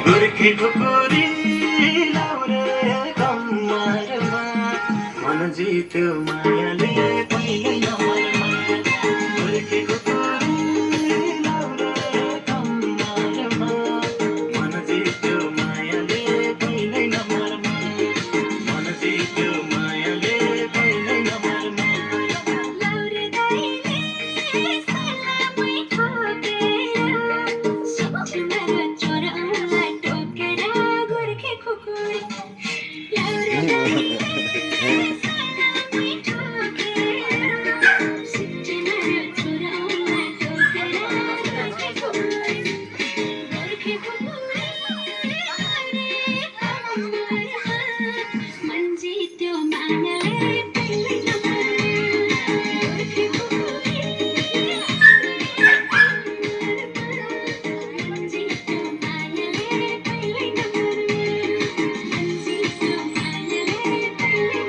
गोर्खे खुकुरी लाउरे कम्मरमा मन जित्यो मायाले पहिलै नम्बरमा गोर्खे खुकुरी लाउरे कम्मरमा मन जित्यो मायाले पहिलै नम्बरमा मन जित्यो मायाले पहिलै नम्बरमा लाउरे दाइले सलामै ठोकेर सिक्छिमेर चोरौँलाई टोकेर गोर्खे खुकुरी लाउरे दाइले सलामै ठोकेर सिक्छिमेर चोरौँलाई टोकेर गोर्खे खुकुरी लाउरे कम्मरमा मन जित्यो मायाले पहिलै नम्बरमा गोर्खे खुकुरी मन जित्यो मायाले पहिलै नम्बरमा मन जित्यो मायाले पहिलै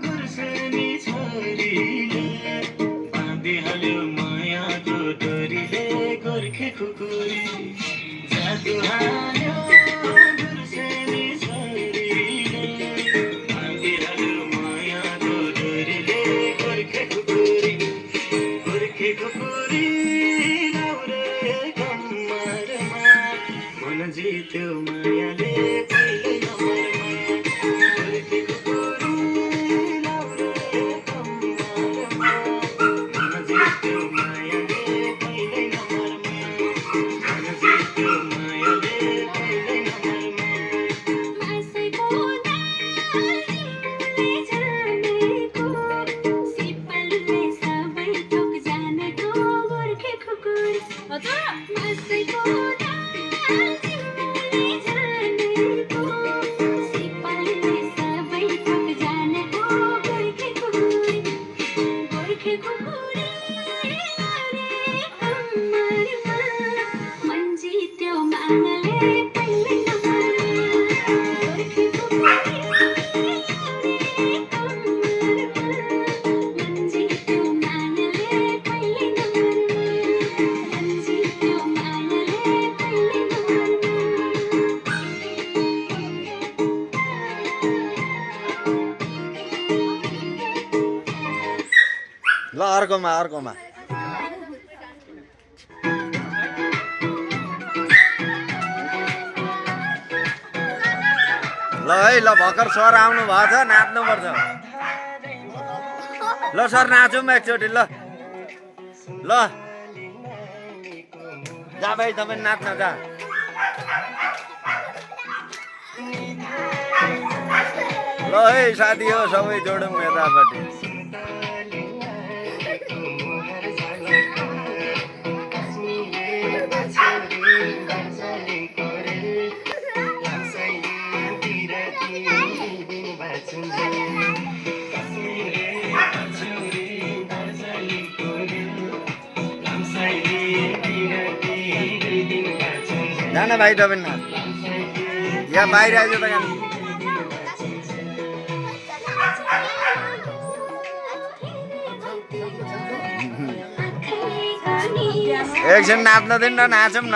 गुर्सेनी छोरीले बाँधिहाल्यो मायाको डोरीले गोर्खे खुकुरी जादु हाल्यो गुर्सेनी छोरीले बाँधिहाल्यो मायाको डोरीले गोर्खे खुकुरी लाउरे कम्मरमा मन जित्यो मायाले पहिलै नम्बरमा गोर्खे खुकुरी लाउरे कम्मरमा मन जित्यो मायाले पहिलै नम्बरमा मन जित्यो मायाले पहिलै नम्बरमा मासैको दालले जानेको सिपालुले सबै थोक जानेको गोर्खे खुकुरी मासैको दालले जानेको सिपालुले सबै थोक जानेको गोर्खे खुकुरी लाउरे कम्मरमा मन जित्यो मायाले पहिलै नम्बरमा गोर्खे खुकुरी लाउरे कम्मरमा मन जित्यो मायाले पहिलै नम्बरमा मन जित्यो मायाले पहिलै ल अर्कोमा ल है ल भर्खर सर आउनु भएको छ नाच्नुपर्छ ल सर नाचौँ एकचोटि ल ल जा भाइ तपाईँ नाच्न जा ल है साथी हो सबै जोडौँ यतापट्टि जान भाइ तपाईँ नाच यहाँ बाहिर आइज त एकछिन नाच्न दिन न नाचौँ न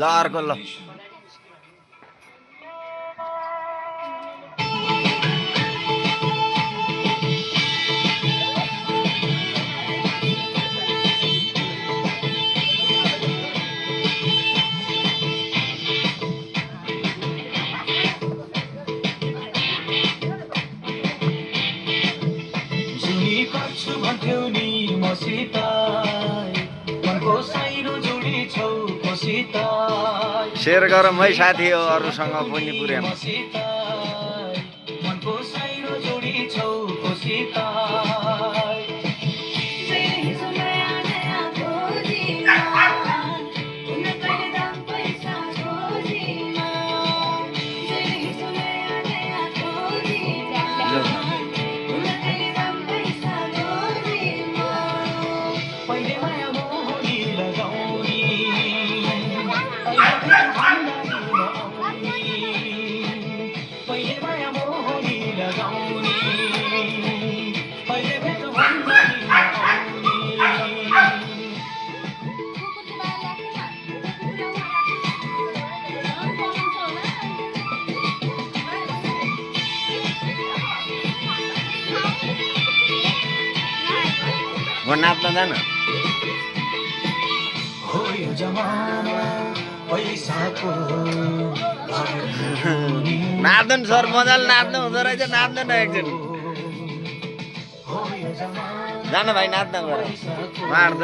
ल अर्को ल भन्थ्यौ नि मसित मनको साइरो जोडी छौ मसित शेयर गरौँ है साथी हो अरूसँग पनि पुर्याउँ मसित मनको साइरो जोडी छौ मसित म नाच्न जान हो यो जमाना पैसाको नाच्नु नि सर मजाले नाच्नु हुँदो रहेछ नाच्नु न एकछिन जान भाइ नाच्न गएर मार्द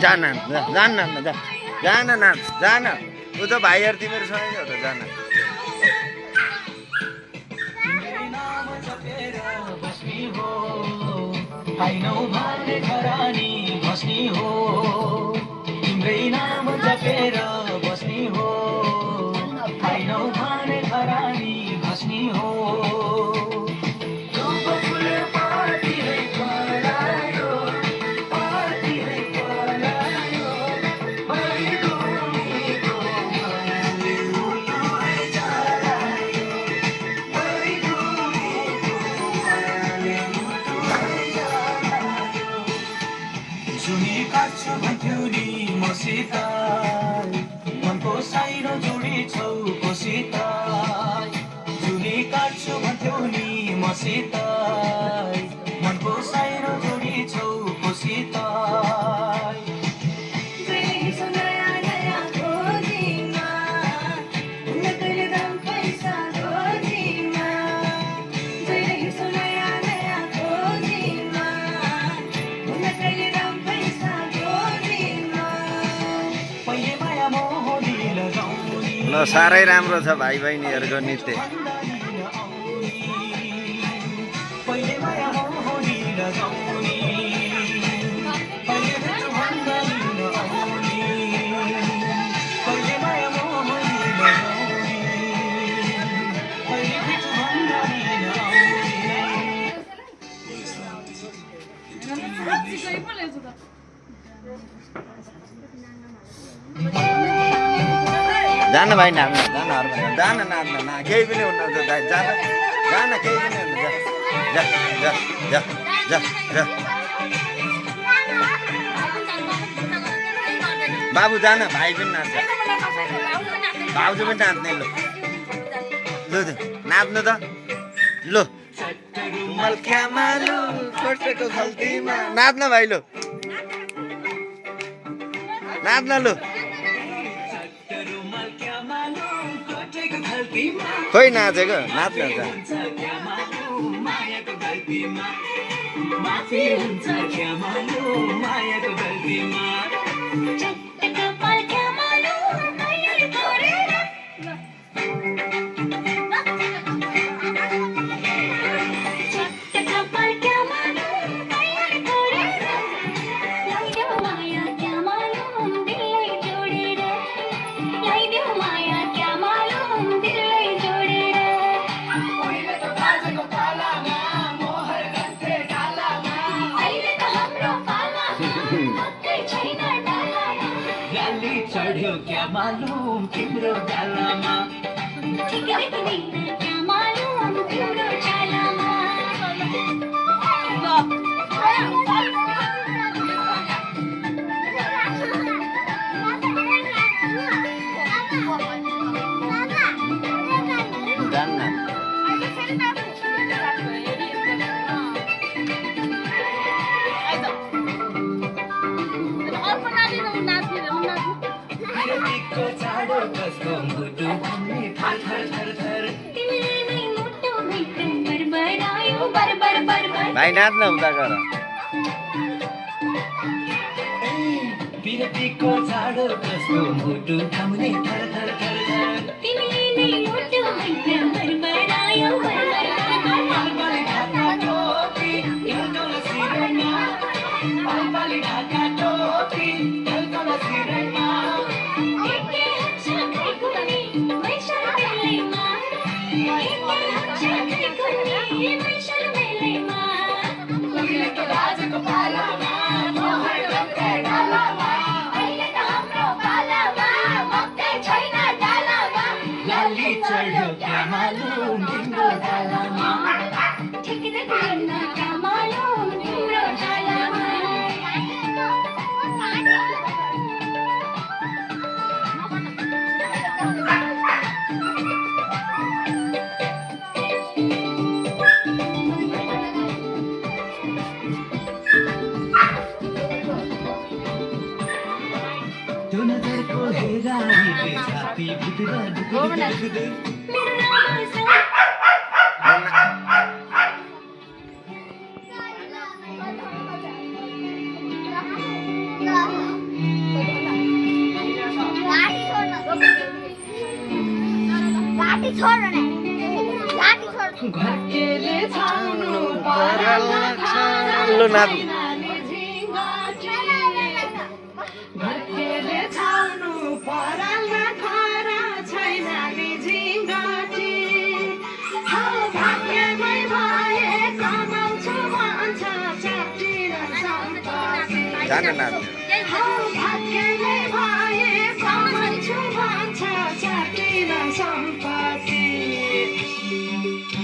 जान जान जा जान नाच जान उ त भाइहरू तिमीहरूसँगै हो त जान हैनौ भाने घरानी बस्नी हो तिम्रै नाम जपेर बस्नी हो हैनौ भाने घरानी बस्नी हो मनको साइरो जोडी छौ कोसित जुनी काट्छु भन्थ्यौ नि मसित मनको साइरो जोडी छौ कोसित ल साह्रै राम्रो छ भाइ बहिनीहरूको नृत्य जान भाइ नाच्न जान जान नाच्न ना केही पनि हुन्न जान जान केही पनि हुन्न जा जा जा जा जा बाबु जान भाइ पनि नाच्छ भाउजू पनि नाच्ने ल लु नाच्नु त लु मल्क्यामालु कोटेको खल्तीमा नाच्न भाइ लु नाच्न लु खोइ नाचेको नाच्न चढ्यो क्या मालुम तिम्रो गालामा ठिक देखिँदैन क्या मालुम तिम्रो चालामा जान्न विरतीको चाडो कसको मुटु थाम्ने थर थर थर थर तिमीले नै मुटु भित्र बरबरायो बरबर बरबर भाइ नाच्न उता गर विरतीको चाडो कसको मुटु थाम्ने थर थर थर थर तिमीले नै मुटु भित्र बरबरायो बरबर बरबर पालपाली ढाका टोपी ढल्कन सिरैमा पालपाली ढाका टोपी ढल्कन सिरैमा एके हच्छकै कुनै मैशर मेलैमा एके हच्छकै कुनै मैशर मेलैमा उहिलेको राजाको पालामा मोहर मक्कै डालामा अहिले त हाम्रो पालामा मक्कै छैन डालामा लाली चढ्यो क्या मालुम तिम्रो डालामा ठिक देखिँदैन क्या मालुम तिम्रो डालामा त्यो नजरको हेराइले छाती भित्र दुख्दै मेरो नाम घरकेले छाउनु लु नाच्नु घरकेले छाउनु परालमा खरा छैन नि झिङ्गटी हौ भाग्यमै भए कमाउँछु भन्छ चट्टिन सम्पत्ति जान नाच्नु हौ भाग्यमै भए कमाउँछु भन्छ चट्टिन सम्पत्ति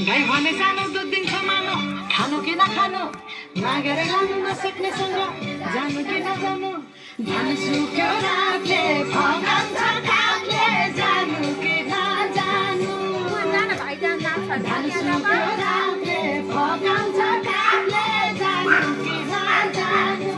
गाई भने सानो दुध दिन्छ मानो खानु कि नखानु मागेर लानु नसक्नेसँग जानु कि नजानु धान सुक्यो रातले फगाउँछ कागले जानु कि नजानु धान सुक्यो रातले फगाउँछ कागले जानु कि नजानु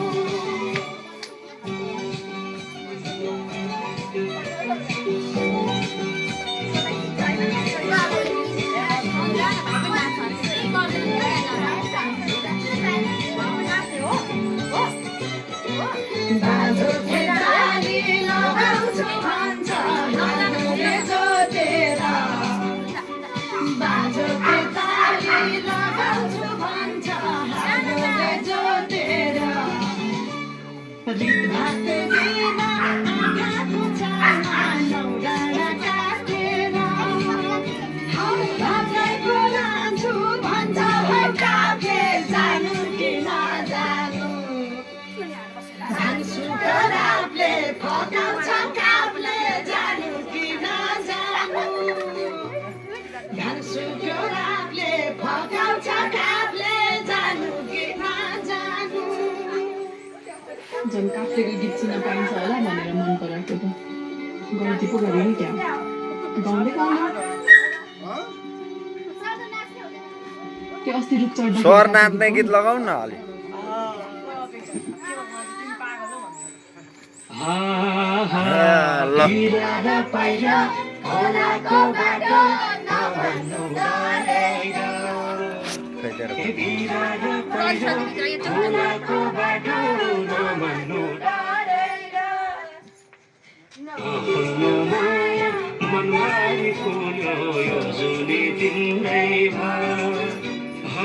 बाजो खेताली लगाउँछु भन्छ हातले जोतेर बाजो खेताली लगाउँछु भन्छ हातले जोतेर रित भात दिन आँखाको छाना नौडाँडा काटेर हौ भातैको लान्छु भन्छ काफे जानु कि नजानु धान सुकरापले फकाउँछ कापले जानु कि नजानु धान सुकरापले फकाउँछ कापले जानु कि नजानु झन् काफ्लेको गीत सुन्न पाइन्छ होला भनेर मन पराएको त गल्ती पो गरेँ नि क्या गाउँदै गाउँदै त्यो अस्ति रुख चढ्दा स्वर नाच्ने गीत लगाउ न अलि ल बिरालो पाइला खोलाको बाटो नभन्नु डरेर बिरालो पाइला खोलाको बाटो नभन्नु डरेर आफ्नो माया मनमारी फुल्यो यो जुली तिम्रै भयो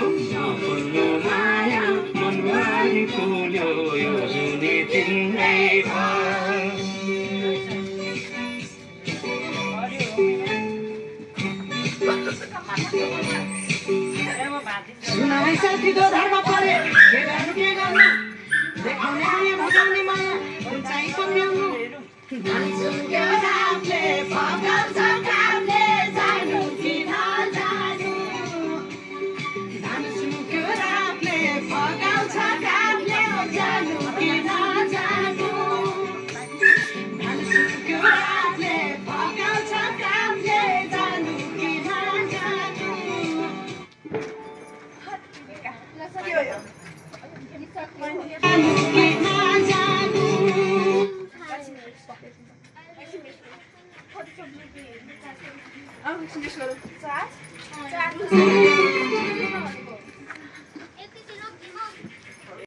आफ्नो माया मनमारी फुल्यो यो जुली तिम्रै भयो सुनाइ साथी दो धर्म परे के गर्नु देखाउने माया बुझाउने माया उचाइ सम्झाउनु धान सुक्यो रातले फगाउँछ कामले सुनेश गरौँ 4